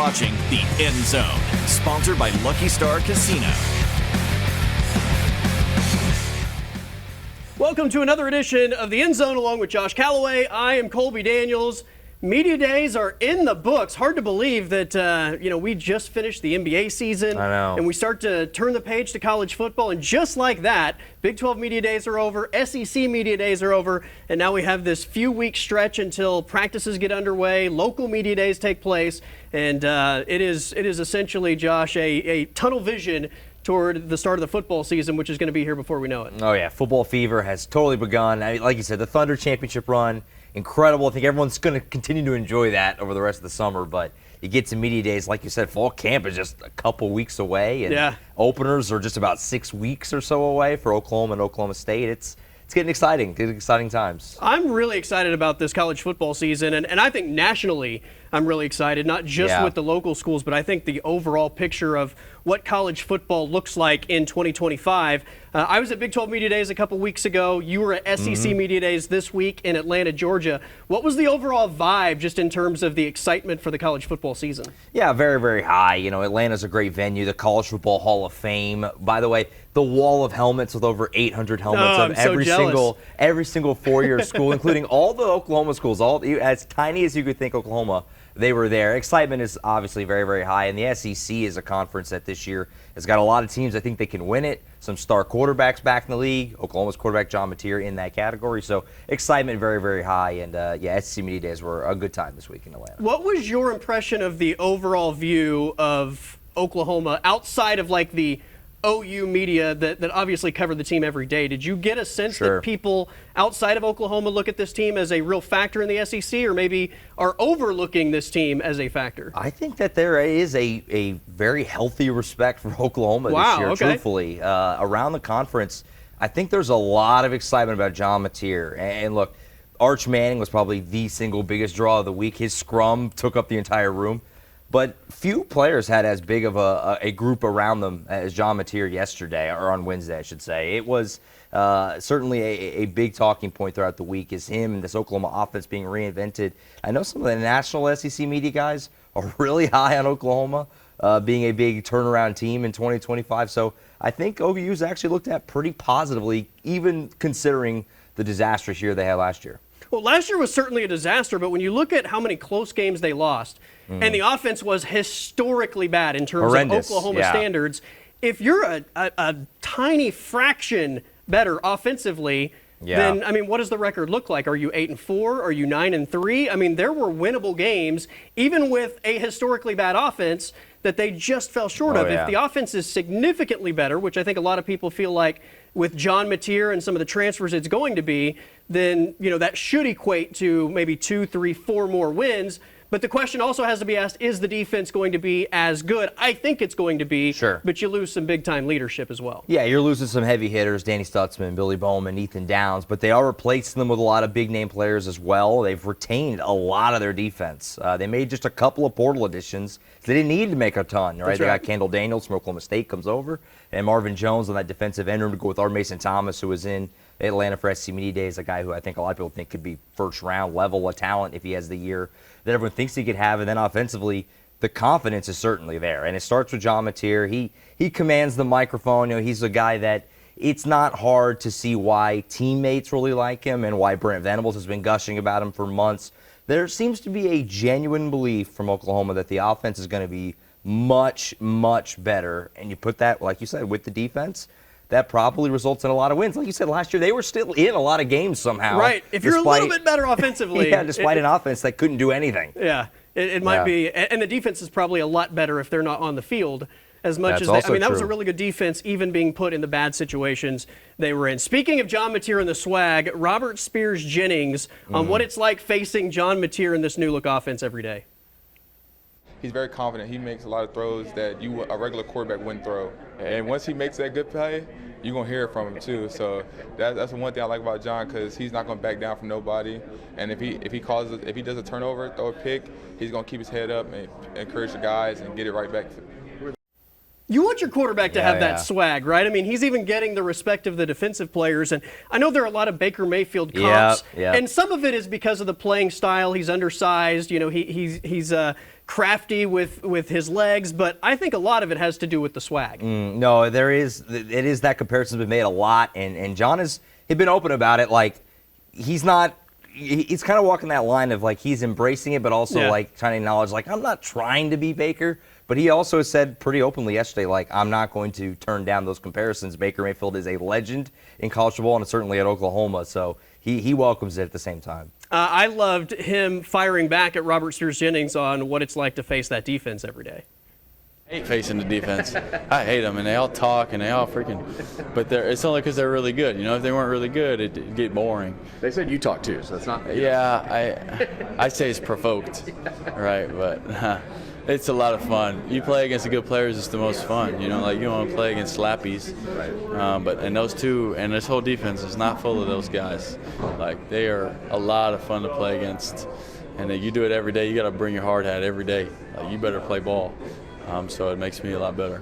watching The End Zone, sponsored by Lucky Star Casino. Welcome to another edition of The End Zone along with Josh Callaway. I am Colby Daniels. Media days are in the books. Hard to believe that, we just finished the NBA season. I know. And we start to turn the page to college football. And just like that, Big 12 media days are over, SEC media days are over, and now we have this few-week stretch until practices get underway, local media days take place, and it is essentially, Josh, a tunnel vision toward the start of the football season, which is going to be here before we know it. Oh, yeah. Football fever has totally begun. I mean, like you said, the Thunder championship run, incredible. I think everyone's going to continue to enjoy that over the rest of the summer, but you get to media days, like you said, fall camp is just a couple weeks away, and openers are just about 6 weeks or so away for Oklahoma and Oklahoma State. It's getting exciting times. I'm really excited about this college football season, and I think nationally I'm really excited, not just with the local schools, but I think the overall picture of what college football looks like in 2025. I was at Big 12 Media Days a couple weeks ago. You were at SEC Media Days this week in Atlanta, Georgia. What was the overall vibe just in terms of the excitement for the college football season? Yeah, very, very high. Atlanta's a great venue, the College Football Hall of Fame. By the way, the wall of helmets with over 800 helmets of every single four-year school, including all the Oklahoma schools, all as tiny as you could think Oklahoma. They were there. Excitement is obviously very, very high, and the SEC is a conference that this year has got a lot of teams. I think they can win it. Some star quarterbacks back in the league. Oklahoma's quarterback John Mateer in that category. So excitement very, very high, and SEC Media Days were a good time this week in Atlanta. What was your impression of the overall view of Oklahoma outside of like the OU media that obviously covered the team every day? Did you get a sense that people outside of Oklahoma look at this team as a real factor in the SEC, or maybe are overlooking this team as a factor? I think that there is a very healthy respect for Oklahoma this year, truthfully. Around the conference, I think there's a lot of excitement about John Mateer. And look, Arch Manning was probably the single biggest draw of the week. His scrum took up the entire room. But few players had as big of a group around them as John Mateer yesterday, or on Wednesday, I should say. It was certainly a big talking point throughout the week, is him and this Oklahoma offense being reinvented. I know some of the national SEC media guys are really high on Oklahoma being a big turnaround team in 2025. So I think OU's actually looked at pretty positively, even considering the disastrous year they had last year. Well, last year was certainly a disaster, but when you look at how many close games they lost, and the offense was historically bad in terms of Oklahoma standards, if you're a tiny fraction better offensively, then, I mean, what does the record look like? Are you 8-4? Are you 9-3? I mean, there were winnable games, even with a historically bad offense, that they just fell short of. If the offense is significantly better, which I think a lot of people feel like with John Mateer and some of the transfers it's going to be, then, that should equate to maybe 2, 3, 4 more wins. But the question also has to be asked, is the defense going to be as good? I think it's going to be, but you lose some big-time leadership as well. Yeah, you're losing some heavy hitters, Danny Stutzman, Billy Bowman, Ethan Downs, but they are replacing them with a lot of big-name players as well. They've retained a lot of their defense. They made just a couple of portal additions. They didn't need to make a ton, right? They got Kendall Daniels from Oklahoma State comes over, and Marvin Jones on that defensive end room to go with our Mason Thomas, who was in Atlanta for SEC Media Days, a guy who I think a lot of people think could be first-round level of talent if he has the year that everyone thinks he could have. And then offensively, the confidence is certainly there. And it starts with John Mateer. He commands the microphone. He's a guy that it's not hard to see why teammates really like him and why Brent Venables has been gushing about him for months. There seems to be a genuine belief from Oklahoma that the offense is going to be much, much better. And you put that, like you said, with the defense, that probably results in a lot of wins. Like you said, last year they were still in a lot of games somehow. Right. If you're a little bit better offensively. Despite an offense that couldn't do anything. Yeah, it might be. And the defense is probably a lot better if they're not on the field as much as they. I mean, that was a really good defense, even being put in the bad situations they were in. Speaking of John Mateer and the swag, Robert Spears Jennings on what it's like facing John Mateer in this new look offense every day. He's very confident. He makes a lot of throws that a regular quarterback wouldn't throw. And once he makes that good play, you're going to hear it from him too. So that's the one thing I like about John, because he's not going to back down from nobody. And if he does a turnover, throw a pick, he's going to keep his head up and encourage the guys and get it right back to him. You want your quarterback to have that swag, right? I mean, he's even getting the respect of the defensive players. And I know there are a lot of Baker Mayfield comps. And some of it is because of the playing style. He's undersized. He's crafty with his legs, but I think a lot of it has to do with the swag. No, it is that comparison's been made a lot, and John he's been open about it. Like, he's kind of walking that line of, like, he's embracing it, but also like trying to acknowledge, like, I'm not trying to be Baker. But he also said pretty openly yesterday, like, I'm not going to turn down those comparisons. Baker Mayfield is a legend in college football and certainly at Oklahoma, so he welcomes it at the same time. I loved him firing back at Robert Spears-Jennings on what it's like to face that defense every day. I hate facing the defense. I hate them, and they all talk, and they all freaking – but it's only because they're really good. You know, if they weren't really good, it'd get boring. They said you talk too, so it's not – Yeah, I say it's provoked, right, but it's a lot of fun. You play against the good players, it's the most fun. You know, like, you want to play against slappies. And those two and this whole defense is not full of those guys. Like, they are a lot of fun to play against. And you do it every day. You got to bring your hard hat every day. Like, you better play ball. So it makes me a lot better.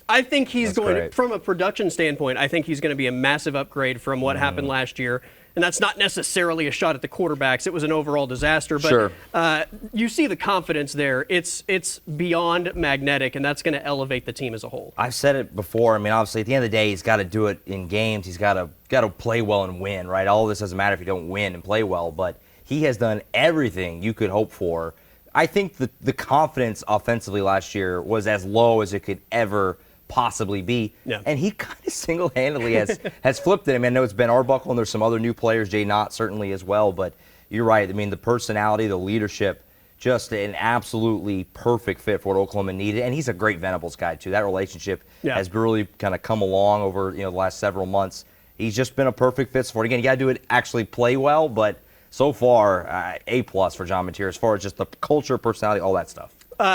I think he's from a production standpoint, I think he's going to be a massive upgrade from what happened last year. And that's not necessarily a shot at the quarterbacks. It was an overall disaster. But you see the confidence there. It's beyond magnetic, and that's going to elevate the team as a whole. I've said it before. I mean, obviously, at the end of the day, he's got to do it in games. He's got to play well and win, right? All of this doesn't matter if you don't win and play well. But he has done everything you could hope for. I think the confidence offensively last year was as low as it could ever possibly be. Yeah. And he kind of single-handedly has flipped it. I mean, I know it's Ben Arbuckle, and there's some other new players, Jay Knott certainly as well, but you're right. I mean, the personality, the leadership, just an absolutely perfect fit for what Oklahoma needed. And he's a great Venables guy, too. That relationship has really kind of come along over the last several months. He's just been a perfect fit for it. Again, you got to do it, actually play well, but so far, A+ for John Mateer as far as just the culture, personality, all that stuff.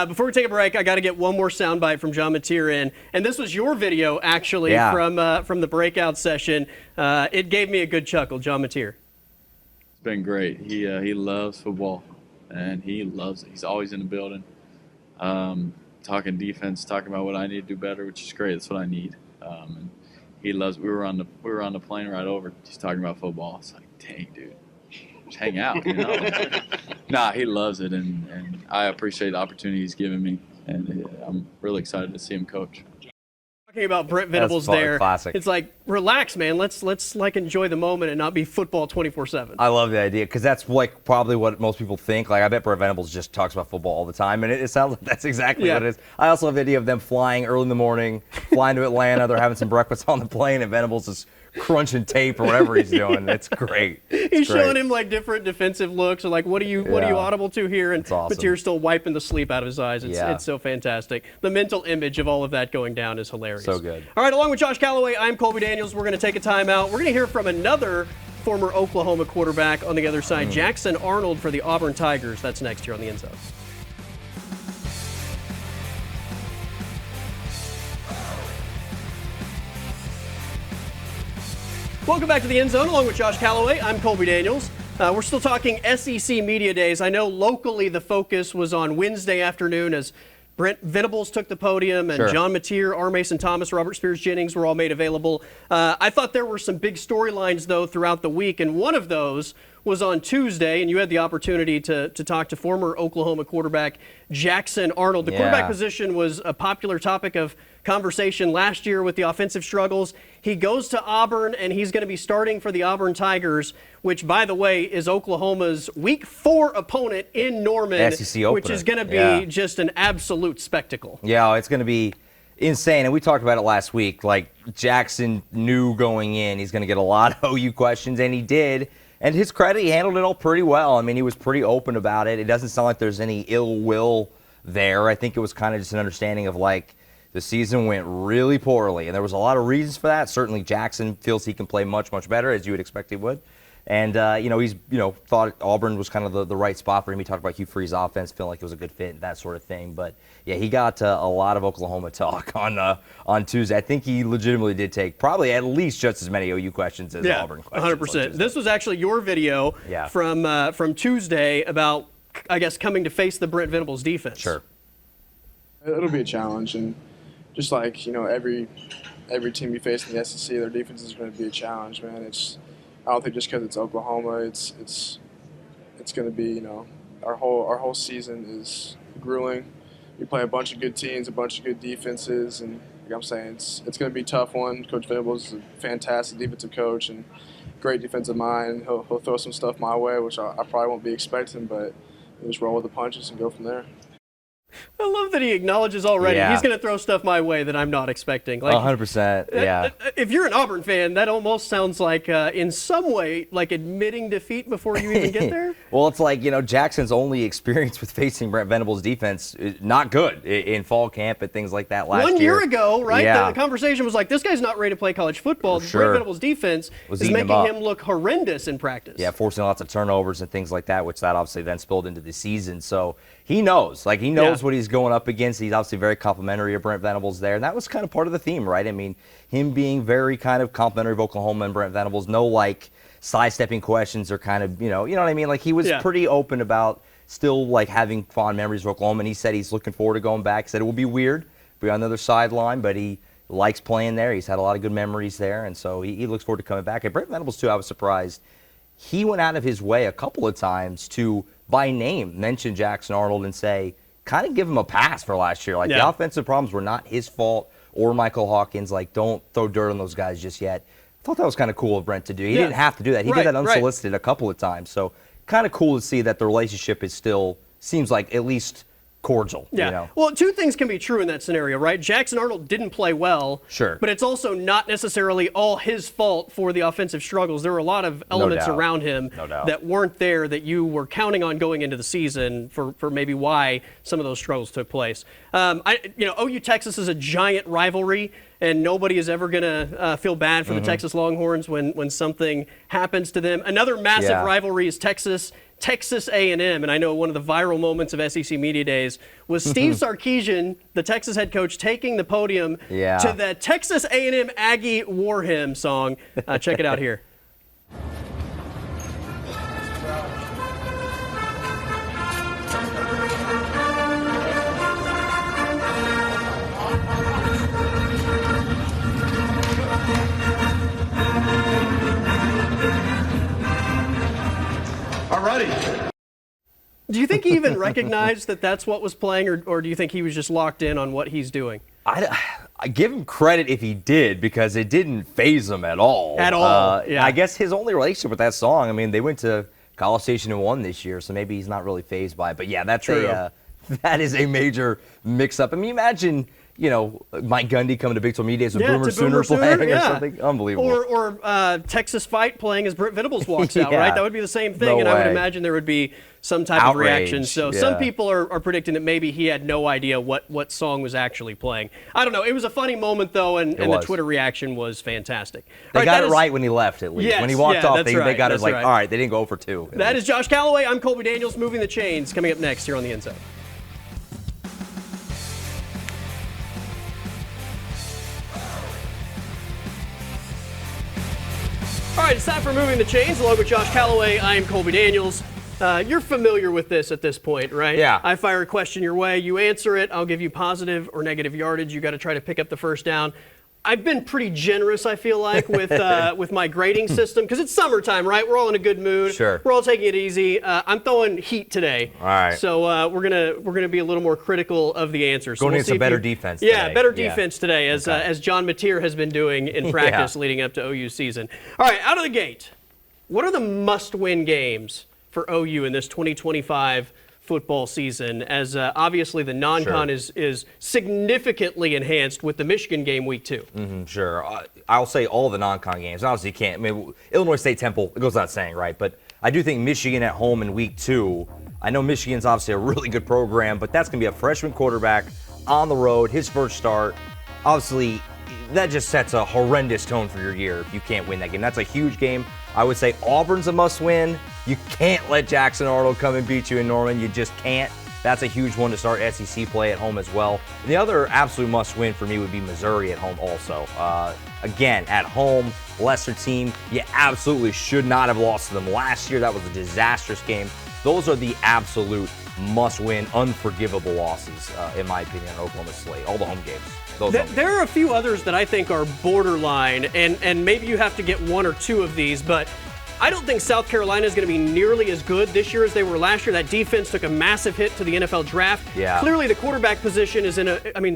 Before we take a break, I got to get one more soundbite from John Mateer in, and this was your video actually from the breakout session. It gave me a good chuckle, John Mateer. It's been great. He loves football, and he loves it. He's always in the building, talking defense, talking about what I need to do better, which is great. That's what I need. And he loves. We were on the plane ride over. He's talking about football. It's like, dang, dude. Just hang out, Nah, he loves it, and I appreciate the opportunity he's given me, and I'm really excited to see him coach. Talking about Brent Venables there, classic. It's like, relax, man. Let's like enjoy the moment and not be football 24/7. I love the idea because that's like probably what most people think. Like, I bet Brent Venables just talks about football all the time, and it sounds like that's exactly what it is. I also have the idea of them flying early in the morning, flying to Atlanta. They're having some breakfast on the plane, and Venables is crunching tape or whatever he's doing. It's great. He's showing him like different defensive looks, or like, what are you audible to here? And awesome. Mateer's still wiping the sleep out of his eyes. It's so fantastic. The mental image of all of that going down is hilarious. So good. All right, along with Josh Callaway, I'm Colby Daniels. We're going to take a timeout. We're going to hear from another former Oklahoma quarterback on the other side, Jackson Arnold for the Auburn Tigers. That's next here on the End Zone. Welcome back to the End Zone, along with Josh Callaway. I'm Colby Daniels. We're still talking SEC Media Days. I know locally the focus was on Wednesday afternoon as Brent Venables took the podium, and John Mateer, R. Mason Thomas, Robert Spears-Jennings were all made available. I thought there were some big storylines, though, throughout the week, and one of those was on Tuesday, and you had the opportunity to talk to former Oklahoma quarterback Jackson Arnold. The quarterback position was a popular topic of conversation last year with the offensive struggles. He goes to Auburn, and he's going to be starting for the Auburn Tigers, which, by the way, is Oklahoma's Week 4 opponent in Norman, SEC opener. which is going to be just an absolute spectacle. Yeah, it's going to be insane. And we talked about it last week. Like, Jackson knew going in he's going to get a lot of OU questions, and he did. And his credit, he handled it all pretty well. I mean, he was pretty open about it. It doesn't sound like there's any ill will there. I think it was kind of just an understanding of, like, the season went really poorly, and there was a lot of reasons for that. Certainly Jackson feels he can play much, much better, as you would expect he would. And, he's, thought Auburn was kind of the right spot for him. He talked about Hugh Freeze's offense, feeling like it was a good fit and that sort of thing. But, yeah, he got a lot of Oklahoma talk on Tuesday. I think he legitimately did take probably at least just as many OU questions as Auburn questions. 100%. This was actually your video from Tuesday about, I guess, coming to face the Brent Venables defense. Sure. It'll be a challenge, and just like, every team you face in the SEC, their defense is going to be a challenge, man. I don't think just because it's Oklahoma, it's going to be, our whole season is grueling. We play a bunch of good teams, a bunch of good defenses, and like I'm saying, it's going to be a tough one. Coach Venables is a fantastic defensive coach and great defensive mind. He'll throw some stuff my way, which I probably won't be expecting, but we'll just roll with the punches and go from there. I love that he acknowledges already he's going to throw stuff my way that I'm not expecting. Like 100%. Yeah. If you're an Auburn fan, that almost sounds like, in some way, like admitting defeat before you even get there. Well, it's like, Jackson's only experience with facing Brent Venables' defense is not good in fall camp and things like that last year. 1 year ago, right? Yeah. The conversation was like, this guy's not ready to play college football. Sure. Brent Venables' defense is making him look horrendous in practice. Yeah, forcing lots of turnovers and things like that, which that obviously then spilled into the season. So he knows. Like, he knows what he's going up against. He's obviously very complimentary of Brent Venables there. And that was kind of part of the theme, right? I mean, him being very kind of complimentary of Oklahoma and Brent Venables. No, like, sidestepping questions or kind of, you know what I mean? Like, he was pretty open about still, like, having fond memories of Oklahoma. And he said he's looking forward to going back. He said it will be weird, be on the other sideline, but he likes playing there. He's had a lot of good memories there. And so he looks forward to coming back. And Brent Venables, too, I was surprised. He went out of his way a couple of times to, by name, mention Jackson Arnold and say, kind of give him a pass for last year. Like, the offensive problems were not his fault or Michael Hawkins. Like, don't throw dirt on those guys just yet. I thought that was kind of cool of Brent to do. He didn't have to do that. He did that unsolicited a couple of times. So kind of cool to see that the relationship is still, seems like at least cordial. Yeah. Well, two things can be true in that scenario, right? Jackson Arnold didn't play well. Sure. But it's also not necessarily all his fault for the offensive struggles. There were a lot of elements around him that weren't there that you were counting on going into the season for maybe why some of those struggles took place. OU Texas is a giant rivalry, and nobody is ever going to feel bad for the Texas Longhorns when something happens to them. Another massive rivalry is Texas A&M, and I know one of the viral moments of SEC Media Days was Steve Sarkisian, the Texas head coach, taking the podium to the Texas A&M Aggie War Hymn song. Check it out here. Do you think he even recognized that that's what was playing, or do you think he was just locked in on what he's doing? I give him credit if he did, because it didn't faze him at all. At all, I guess his only relationship with that song, I mean, they went to College Station and won this year, so maybe he's not really fazed by it. But yeah, that's that is a major mix-up. I mean, imagine, Mike Gundy coming to Big 12 Media Days with Boomer Sooner playing or something. Unbelievable. Or Texas Fight playing as Brent Venables walks out, right? That would be the same thing, and I would imagine there would be some type of reaction. So some people are predicting that maybe he had no idea what song was actually playing. I don't know. It was a funny moment, though, and the Twitter reaction was fantastic. They got it right when he left, at least. Yes, when he walked off, they got it like, all right, they didn't go for two. That is Josh Callaway. I'm Colby Daniels, moving the chains. Coming up next here on The End Zone. All right, it's time for Moving the Chains. Along with Josh Callaway, I am Colby Daniels. You're familiar with this at this point, right? Yeah. I fire a question your way. You answer it. I'll give you positive or negative yardage. You got to try to pick up the first down. I've been pretty generous, I feel like, with my grading system, because it's summertime, right? We're all in a good mood. Sure. We're all taking it easy. I'm throwing heat today. All right. So we're gonna be a little more critical of the answers. Going into better defense today. Yeah, better defense today, as John Mateer has been doing in practice leading up to OU season. All right, out of the gate, what are the must-win games for OU in this 2025 football season, as obviously the non-con is significantly enhanced with the Michigan game week 2? Sure. I'll say all the non-con games. Obviously, you can't. I mean, Illinois State Temple, it goes without saying, right? But I do think Michigan at home in week 2, I know Michigan's obviously a really good program, but that's going to be a freshman quarterback on the road, his first start. Obviously, that just sets a horrendous tone for your year if you can't win that game. That's a huge game. I would say Auburn's a must-win. You can't let Jackson Arnold come and beat you in Norman. You just can't. That's a huge one to start SEC play at home as well. And the other absolute must-win for me would be Missouri at home also. Again, at home, lesser team. You absolutely should not have lost to them last year. That was a disastrous game. Those are the absolute must-win, unforgivable losses, in my opinion, on Oklahoma slate. All the home games. There are a few others that I think are borderline, and maybe you have to get one or two of these, but I don't think South Carolina is going to be nearly as good this year as they were last year. That defense took a massive hit to the NFL draft. Yeah. Clearly, the quarterback position is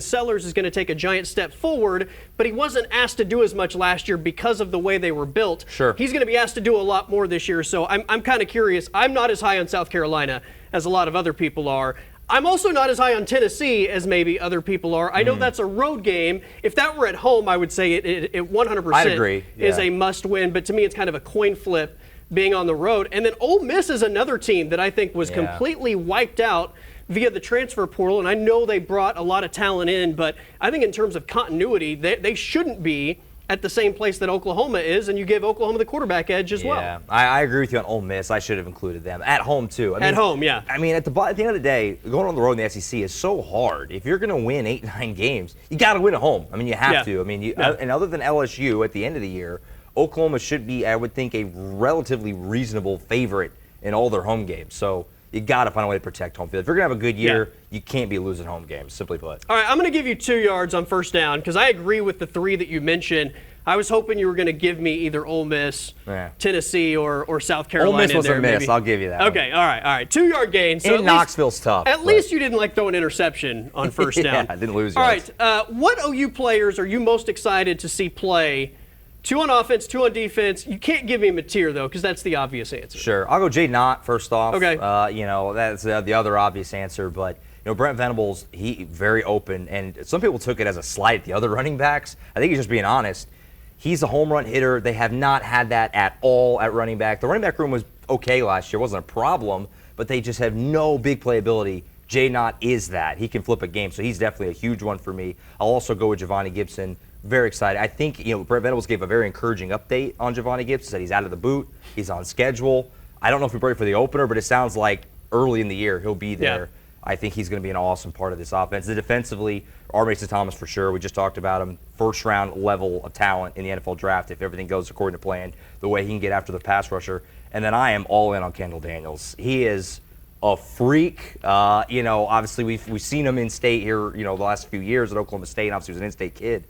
Sellers is going to take a giant step forward, but he wasn't asked to do as much last year because of the way they were built. Sure. He's going to be asked to do a lot more this year, so I'm kind of curious. I'm not as high on South Carolina as a lot of other people are. I'm also not as high on Tennessee as maybe other people are. I know that's a road game. If that were at home, I would say it 100% I'd agree. is a must-win, but to me it's kind of a coin flip being on the road. And then Ole Miss is another team that I think was completely wiped out via the transfer portal, and I know they brought a lot of talent in, but I think in terms of continuity, they shouldn't be at the same place that Oklahoma is, and you give Oklahoma the quarterback edge as well. Yeah, I agree with you on Ole Miss. I should have included them. At home, too. At home, yeah. I mean, at the end of the day, going on the road in the SEC is so hard. If you're going to win 8-9 games, you got to win at home. I mean, you have to. I mean, and other than LSU at the end of the year, Oklahoma should be, I would think, a relatively reasonable favorite in all their home games. So you got to find a way to protect home field. If you're going to have a good year, you can't be losing home games, simply put. All right, I'm going to give you 2 yards on first down because I agree with the 3 that you mentioned. I was hoping you were going to give me either Ole Miss, Tennessee, or South Carolina. Ole Miss was there, a miss. maybe. I'll give you that. Okay, all right. 2-yard gain. So in Knoxville's tough. At least you didn't throw an interception on first down. I didn't lose. All right, what OU players are you most excited to see play? 2 on offense, 2 on defense. You can't give me Mateer, though, because that's the obvious answer. Sure. I'll go Jay Knott first off. Okay. That's the other obvious answer. But, Brent Venables, he very open. And some people took it as a slight at the other running backs. I think he's just being honest. He's a home run hitter. They have not had that at all at running back. The running back room was okay last year. It wasn't a problem, but they just have no big playability. Jay Knott is that. He can flip a game, so he's definitely a huge one for me. I'll also go with Giovanni Gibson. Very excited. I think, Brent Venables gave a very encouraging update on Giovanni Gibson. Said he's out of the boot. He's on schedule. I don't know if he'll be ready for the opener, but it sounds like early in the year he'll be there. Yeah. I think he's going to be an awesome part of this offense. Defensively, R. Mason Thomas for sure. We just talked about him. First-round level of talent in the NFL draft if everything goes according to plan, the way he can get after the pass rusher. And then I am all in on Kendall Daniels. He is a freak. Obviously we've seen him in state here, the last few years at Oklahoma State. Obviously he was an in-state kid.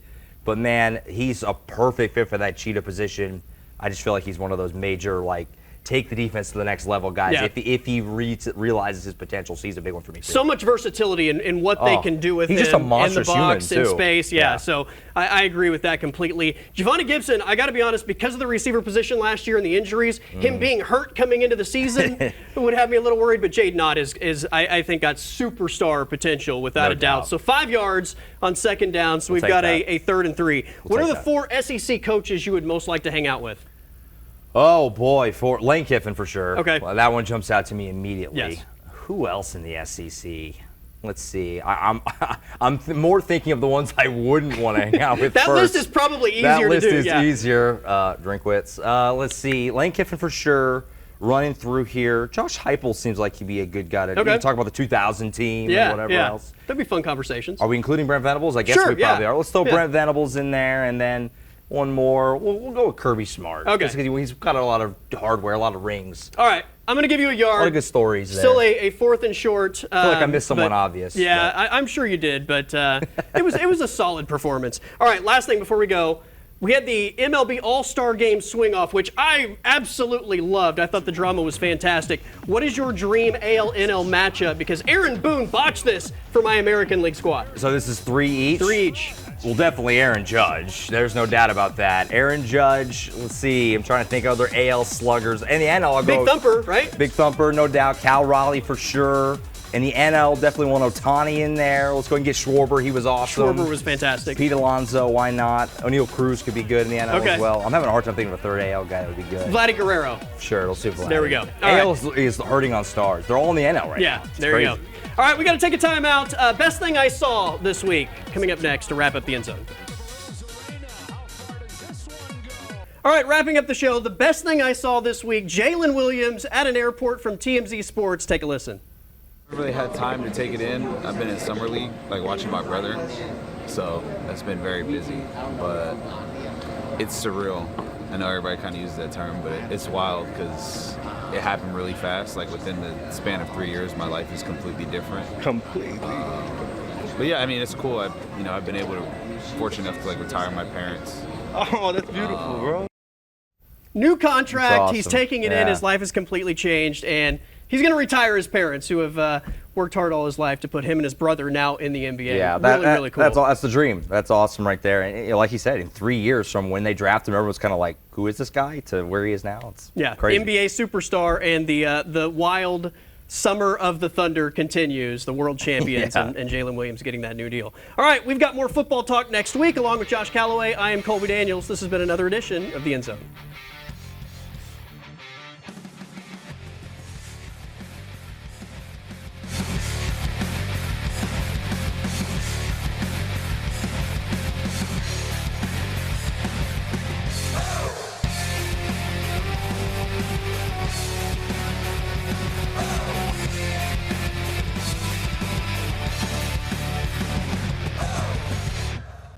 But, man, he's a perfect fit for that cheetah position. I just feel like he's one of those major, take the defense to the next level guys if he realizes his potential. So he's a big one for me, too. So much versatility in what they can do with him just a monstrous in the box, human, in space. Yeah. So I agree with that completely. Giovanni Gibson, I got to be honest, because of the receiver position last year and the injuries, him being hurt coming into the season would have me a little worried. But Jade Knott is I think, got superstar potential without a doubt. So 5 yards on second down. So we've got a 3rd and 3. What are the 4 SEC coaches you would most like to hang out with? Oh, boy, for Lane Kiffin for sure. Okay. Well, that one jumps out to me immediately. Yes. Who else in the SEC? Let's see. I'm more thinking of the ones I wouldn't want to hang out with that first. list is probably easier to do. That list is easier. Drinkwitz. Let's see. Lane Kiffin for sure. Running through here. Josh Heupel seems like he'd be a good guy to talk about the 2000 team and whatever else. That'd be fun conversations. Are we including Brent Venables? I guess we probably are. Let's throw Brent Venables in there, and then one more. We'll go with Kirby Smart. Okay. Just because he's got a lot of hardware, a lot of rings. All right. I'm going to give you a yard. A lot of good stories there. Still a 4th and short. I feel like I missed someone obvious. Yeah, I'm sure you did, but it was a solid performance. All right, last thing before we go. We had the MLB All-Star Game swing-off, which I absolutely loved. I thought the drama was fantastic. What is your dream AL-NL matchup? Because Aaron Boone botched this for my American League squad. So this is 3 each? 3 each. Well, definitely Aaron Judge. There's no doubt about that. Aaron Judge, let's see. I'm trying to think of other AL sluggers. In the NL, I'll go. Big Thumper, right? Big Thumper, no doubt. Cal Raleigh for sure. In the NL, definitely want Ohtani in there. Let's go and get Schwarber. He was awesome. Schwarber was fantastic. Pete Alonso, why not? O'Neal Cruz could be good in the NL as well. I'm having a hard time thinking of a third AL guy that would be good. Vladdy Guerrero. Sure, it'll suit Vladdy. There we go. AL is hurting on stars. They're all in the NL right now. Yeah, there you go. All right, we got to take a timeout. Best thing I saw this week. Coming up next to wrap up the End Zone. All right, wrapping up the show. The best thing I saw this week. Jalen Williams at an airport from TMZ Sports. Take a listen. I haven't really had time to take it in. I've been in summer league, watching my brother, so that's been very busy. But it's surreal. I know everybody kind of uses that term, but it's wild because it happened really fast. Within the span of 3 years, my life is completely different. Completely. But yeah, I mean, it's cool. I've been fortunate enough to retire my parents. Oh, that's beautiful, bro. New contract. Awesome. He's taking it in. His life has completely changed, and he's going to retire his parents, who have worked hard all his life to put him and his brother now in the NBA. Yeah, really cool. That's the dream. That's awesome right there. And like he said, in 3 years from when they drafted him, everyone was kind of like, who is this guy, to where he is now? It's crazy. NBA superstar, and the wild summer of the Thunder continues. The world champions and Jalen Williams getting that new deal. All right, we've got more football talk next week along with Josh Callaway. I am Colby Daniels. This has been another edition of The End Zone.